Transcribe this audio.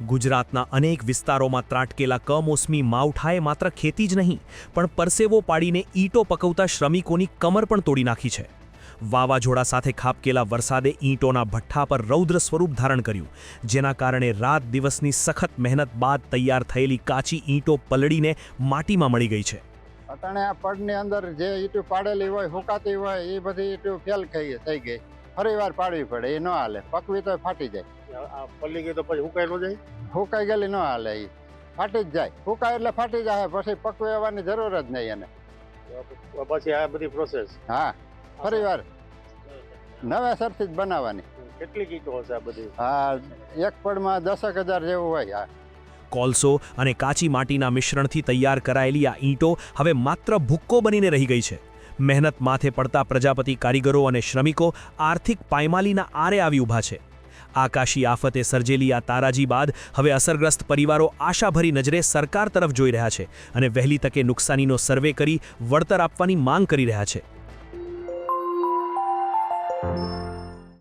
ગુજરાતના અનેક વિસ્તારોમાં ત્રાટકેલા કમોસમી માવઠાએ માત્ર ખેતી જ નહીં પણ પરસેવો પાડીને ઈંટો પકવતા શ્રમિકોની કમર પણ તોડી નાખી છે. વાવાઝોડા સાથે ખાબકેલા વરસાદે ઈંટોના ભઠ્ઠા પર રૌદ્ર સ્વરૂપ ધારણ કર્યું, જેના કારણે રાત દિવસની સખત મહેનત બાદ તૈયાર થયેલી કાચી ઈંટો પલળીને માટીમાં મળી ગઈ છે. અટાણે આ પડની અંદર જે ઈંટો પાડેલી હોય, હુકાતી હોય, એ બધી ઈંટો ફેલ થઈ ગઈ. ફરીવાર પાડવી પડે, એ ન હાલે. પકવી તો ફાટી જાય. પલ્લી ગઈ તો પછી હુકાઈ ન જાય? હુકાઈ ગયેલી ન હાલે, એ ફાટી જ જાય. હુકાય એટલે ફાટી જાય, પછી પકવવાની જરૂર જ નહીં એને. પછી આ બધી પ્રોસેસ? હા, ફરીવાર નવેસરથી જ બનાવવાની. કેટલી ઈંટો હશે આ બધી? હા, એક પડમાં 10,000 જેવું હોય. કોલસો અને કાચી માટીના મિશ્રણથી તૈયાર કરાયેલી આ ઈંટો હવે માત્ર ભૂક્કો બનીને રહી ગઈ છે. મહેનત માથે પડતા પ્રજાપતિ કારીગરો અને શ્રમિકો આર્થિક પાયમાલીના આરે આવી ઊભા છે. આકાશી આફતે સર્જેલી આ તારાજી બાદ હવે અસરગ્રસ્ત પરિવારો આશાભરી નજરે સરકાર તરફ જોઈ રહ્યા છે અને વહેલી તકે નુકસાનીનો સર્વે કરી વળતર આપવાની માંગ કરી રહ્યા છે.